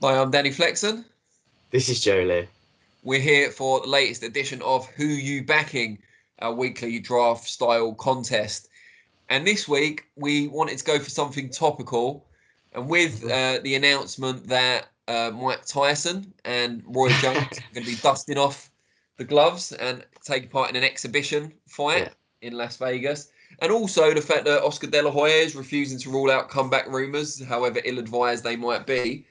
Hi, I'm Danny Flexen. This is Joe Leigh. We're here for the latest edition of Who You Backing, our weekly draft style contest. And this week we wanted to go for something topical. And with the announcement that Mike Tyson and Roy Jones are going to be dusting off the gloves and taking part in an exhibition fight Yeah. in Las Vegas. And also the fact that Oscar De La Hoya is refusing to rule out comeback rumours, however ill-advised they might be.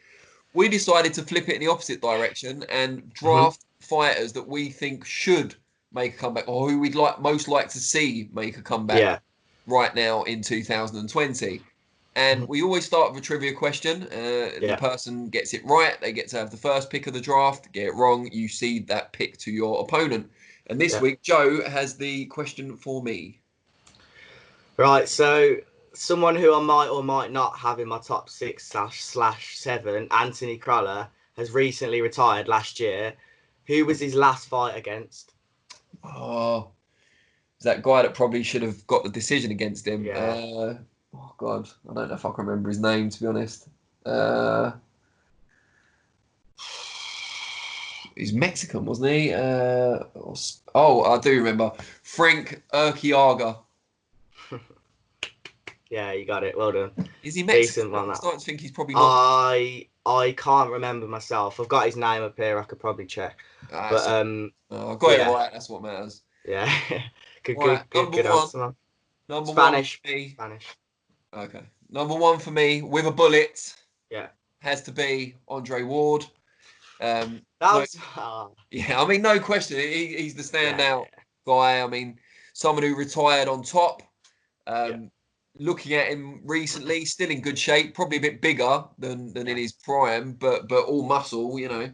We decided to flip it in the opposite direction and hmm draft fighters that we think should make a comeback or who we'd most like to see make a comeback Yeah. right now in 2020. And Mhm. we always start with a trivia question. The Yeah. person gets it right, they get to have the first pick of the draft. Get it wrong, you cede that pick to your opponent. And this Yeah. week, Joe has the question for me. Right. So, someone who I might or might not have in my top six slash seven, Anthony Crolla, has recently retired last year. Who was his last fight against? Oh, is that guy that probably should have got the decision against him? Yeah. Oh God, I don't know if I can remember his name to be honest. Uh, he's Mexican, wasn't he? Oh, I do remember Frank Urquiaga. Yeah, you got it. Well done. Is he Mexican? Decent one. I'm That. starting to think he's probably not. I can't remember myself. I've got his name up here. I could probably check. But I got it yeah, right. That's what matters. yeah. Good, Right, good, good, good answer, man. number one for Spanish, me. Spanish. Okay, number one for me with a bullet Yeah. has to be Andre Ward. That No, was. yeah, I mean, no question. He's the Yeah, standout guy. I mean, someone who retired on top. yeah, Um, Looking at him recently, still in good shape, probably a bit bigger than in yeah, his prime, but all muscle, you know.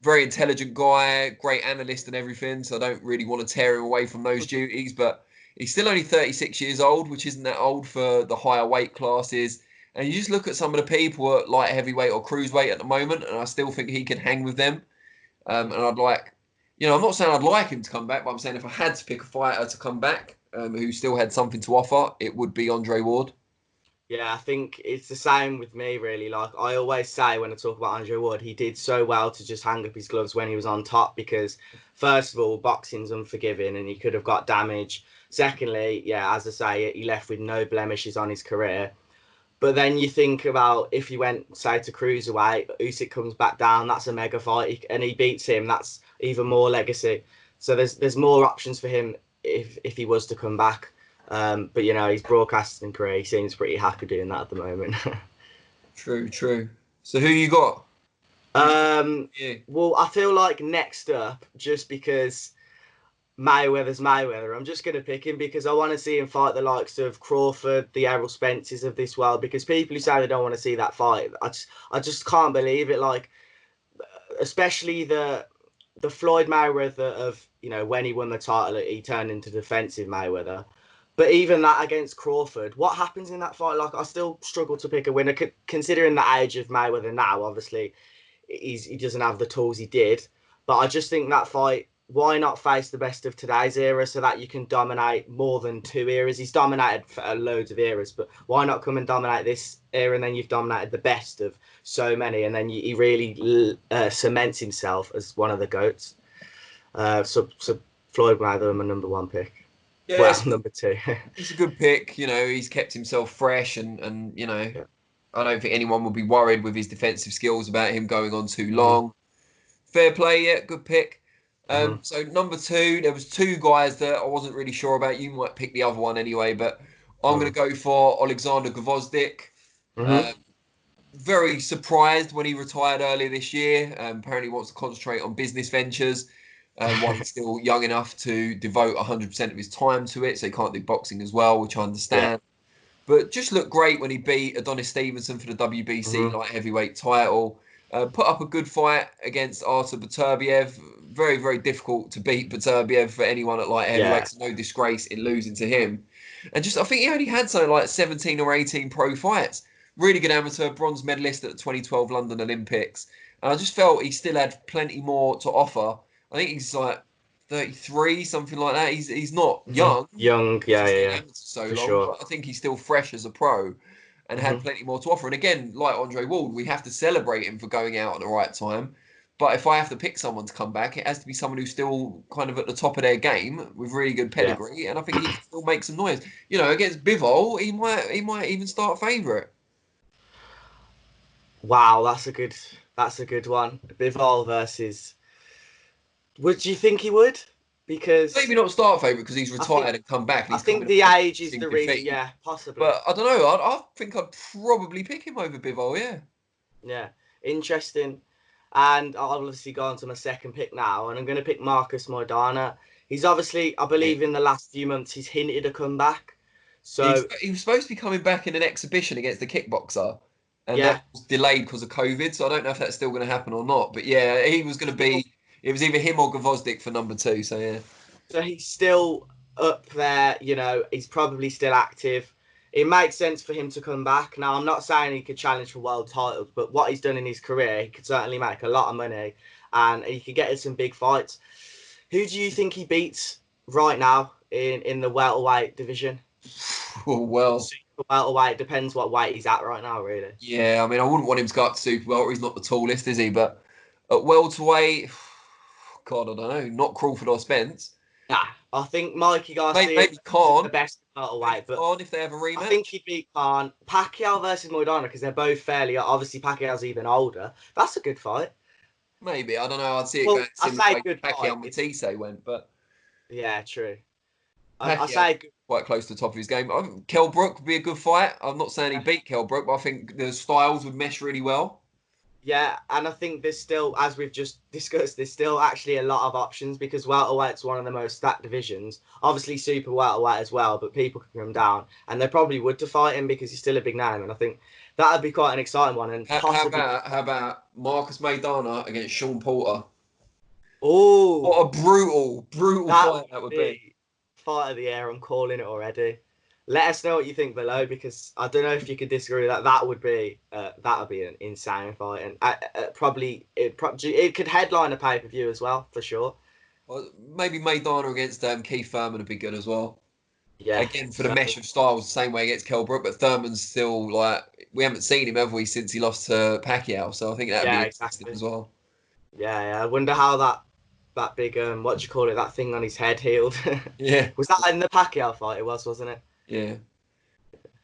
Very intelligent guy, great analyst and everything. So I don't really want to tear him away from those duties, but he's still only 36 years old, which isn't that old for the higher weight classes. And you just look at some of the people at light heavyweight or cruiserweight at the moment, and I still think he can hang with them. And I'd like, I'm not saying I'd like him to come back, but I'm saying if I had to pick a fighter to come back who still had something to offer, it would be Andre Ward. yeah. I think it's the same with me, really. Like I always say when I talk about Andrew Wood, he did so well to just hang up his gloves when he was on top because, first of all, boxing's unforgiving and he could have got damage. Secondly, yeah, as I say, he left with no blemishes on his career. But then you think about if he went, say, to cruiserweight, Usyk comes back down, that's a mega fight, and he beats him, that's even more legacy. So there's more options for him if he was to come back. But his broadcasting career, he seems pretty happy doing that at the moment. True, true. So who you got? Who's um, you? well, I feel like next up, just because Mayweather's Mayweather. I'm just going to pick him because I want to see him fight the likes of Crawford, the Errol Spencers of this world. Because people who say they don't want to see that fight, I just can't believe it. Like, especially the Floyd Mayweather of when he won the title, he turned into defensive Mayweather. But even that against Crawford, what happens in that fight? Like, I still struggle to pick a winner, considering the age of Mayweather now. Obviously, he doesn't have the tools he did. But I just think that fight, why not face the best of today's era so that you can dominate more than two eras? He's dominated for loads of eras, but why not come and dominate this era and then you've dominated the best of so many, and then he really cements himself as one of the goats. So Floyd Mayweather, my number one pick. Yeah, Well, number two. it's a good pick. He's kept himself fresh, and Yeah. I don't think anyone would be worried with his defensive skills about him going on too hmm long. Fair play, yeah, good pick. hmm So number two, there was two guys that I wasn't really sure about. You might pick the other one anyway, but I'm going to hmm go for Alexander Gvozdyk. hmm Um, very surprised when he retired earlier this year. Apparently wants to concentrate on business ventures while he's still young enough to devote 100% of his time to it. So he can't do boxing as well, which I Yeah. understand. But just looked great when he beat Adonis Stevenson for the WBC hmm light heavyweight title. Put up a good fight against Artur Beterbiev. Very, very difficult to beat Beterbiev for anyone at light Yeah. heavyweight. So no disgrace in losing to him. And just, I think he only had something like 17 or 18 pro fights. Really good amateur, bronze medalist at the 2012 London Olympics. And I just felt he still had plenty more to offer. I think he's like 33, something like that. He's not young Young. because Yeah. he's Yeah. been Yeah. amateur so For long, sure. but I think he's still fresh as a pro. and had plenty more to offer. And again, like Andre Ward, we have to celebrate him for going out at the right time. But if I have to pick someone to come back, it has to be someone who's still kind of at the top of their game with really good pedigree, and I think he can still make some noise. You know, against Bivol, he might even start favourite. Wow, that's a good one. Bivol versus. Would you think he would? Because Maybe not start favourite because he's retired and come back. And I he's think the age is the reason. Yeah, possibly. But I don't know. I think I'd probably pick him over Bivol. Yeah. Yeah, interesting. And I'll obviously go on to my second pick now, and I'm going to pick Marcus Maidana. He's obviously, I believe, in the last few months, he's hinted a comeback. So he was supposed to be coming back in an exhibition against the kickboxer, and yeah, that was delayed because of COVID. So I don't know if that's still going to happen or not. But yeah, he was going to be. It was either him or Gvozdyk for number 2. So yeah. so he's still up there. You know, he's probably still active. It makes sense for him to come back. Now, I'm not saying he could challenge for world titles, but what he's done in his career, he could certainly make a lot of money, and he could get in some big fights. Who do you think he beats right now in the welterweight division? Oh, well, Super welterweight, depends what weight he's at right now, really. yeah, I mean, I wouldn't want him to go up to super welter. He's not the tallest, is he? But at welterweight, God, I don't know. Not Crawford or Spence. Nah, I think Mikey Garcia Maybe Khan. the best welterweight, but Khan if they have a rematch. I think he'd beat Khan. Pacquiao versus Maidana, because they're both fairly. Obviously, Pacquiao's even older. That's a good fight. Maybe, I don't know. I'd see it Well, going I similar say way good Pacquiao and fight. Matisse went, but Yeah, true. I Pacquiao say good. quite close to the top of his game. Kell Brook would be a good fight. I'm not saying he beat Kell Brook, but I think the styles would mesh really well. Yeah, and I think there's still, as we've just discussed, there's still actually a lot of options because welterweight's one of the most stacked divisions. Obviously, super welterweight as well, but people can come down, and they probably would to fight him because he's still a big name, and I think that would be quite an exciting one. And possibly, How about Marcus Maidana against Sean Porter? oh, What a brutal fight that would be. Fight of the year. I'm calling it already. Let us know what you think below because I don't know if you could disagree with that. That would be an insane fight, and it could headline a pay per view as well for sure. Well, maybe Maidana against Keith Thurman would be good as well. Yeah. Again, for the mesh of styles, the same way against Kell Brook, but Thurman's still like we haven't seen him, have we, since he lost to Pacquiao? So I think that'd be interesting as well. Yeah. I wonder how that big what do you call it? That thing on his head healed. Yeah. Was that in the Pacquiao fight? It was, wasn't it? Yeah.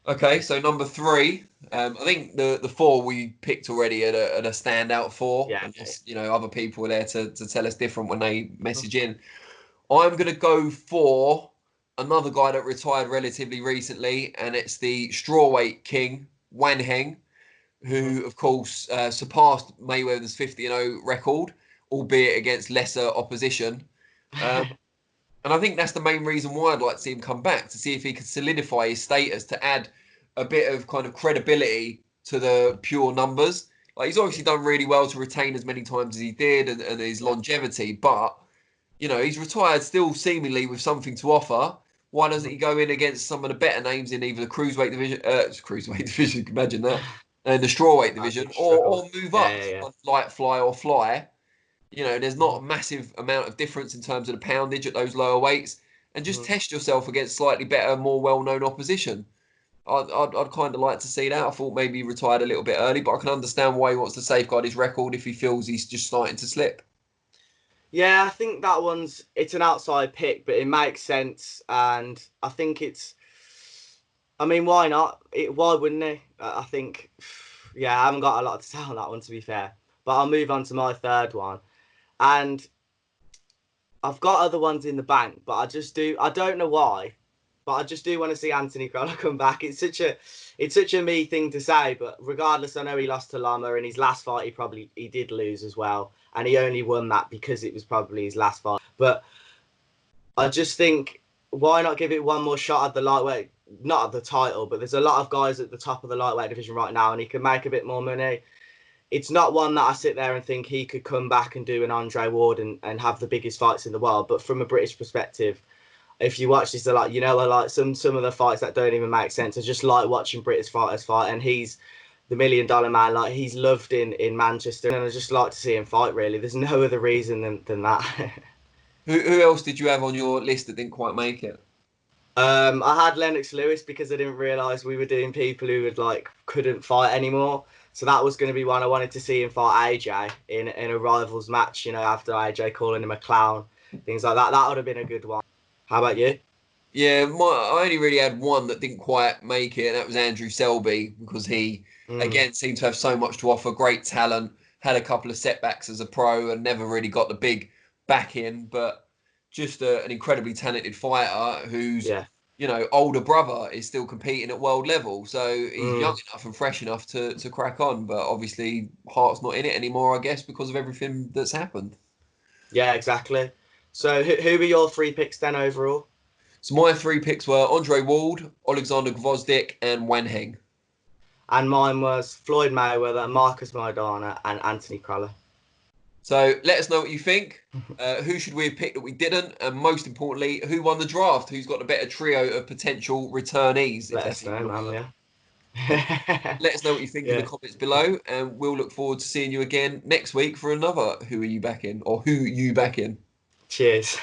Okay, so number 3. I think the 4 we picked already at a standout 4. Yeah. Unless, other people are there to tell us different when they message in. I'm going to go for another guy that retired relatively recently, and it's the strawweight king, Wan Heng, who, of course, surpassed Mayweather's 50-0 record, albeit against lesser opposition. And I think that's the main reason why I'd like to see him come back, to see if he could solidify his status, to add a bit of kind of credibility to the pure numbers. Like, he's obviously done really well to retain as many times as he did and his longevity, but, he's retired still seemingly with something to offer. Why doesn't he go in against some of the better names in either the cruiserweight division, imagine that, and the strawweight division, or move up to light fly or fly. There's not a massive amount of difference in terms of the poundage at those lower weights, and just test yourself against slightly better, more well-known opposition. I'd kind of like to see that. I thought maybe he retired a little bit early, but I can understand why he wants to safeguard his record if he feels he's just starting to slip. Yeah, I think it's an outside pick, but it makes sense, and I think I mean, why not? Why wouldn't he? I think, yeah, I haven't got a lot to say on that one, to be fair. But I'll move on to my third one. And I've got other ones in the bank, but I don't know why, but I just do want to see Anthony Crolla come back. It's such a me thing to say, but regardless, I know he lost to Lama, and his last fight he did lose as well, and he only won that because it was probably his last fight. But I just think, why not give it one more shot at the lightweight, not at the title, but there's a lot of guys at the top of the lightweight division right now, and he can make a bit more money. It's not one that I sit there and think he could come back and do an Andre Ward and have the biggest fights in the world. But from a British perspective, if you watch this, I like some of the fights that don't even make sense. I just like watching British fighters fight, and he's the $1 million man. Like, he's loved in Manchester, and I just like to see him fight. Really, there's no other reason than that. Who else did you have on your list that didn't quite make it? I had Lennox Lewis because I didn't realise we were doing people who would like couldn't fight anymore. So that was going to be one I wanted to see him fight AJ in a rivals match. You know, after AJ calling him a clown, things like that. That would have been a good one. How about you? Yeah, I only really had one that didn't quite make it, and that was Andrew Selby, because he, Mm, again, seemed to have so much to offer, great talent, had a couple of setbacks as a pro, and never really got the big back in, but just an incredibly talented fighter whose, yeah. older brother is still competing at world level. So he's young Mm, enough and fresh enough to crack on, but obviously heart's not in it anymore, I guess, because of everything that's happened. yeah, exactly. So who were your three picks then overall? So my three picks were Andre Ward, Alexander Gvozdyk, and Wan Heng. And mine was Floyd Mayweather, Marcus Maidana, and Anthony Crolla. So let us know what you think. Who should we have picked that we didn't? And most importantly, who won the draft? Who's got the better trio of potential returnees, if Let that's us know, even a man. word? Yeah. Let us know what you think in the Yeah. comments below. And we'll look forward to seeing you again next week for another Who Are You Back In? Or Who You Back In? Cheers.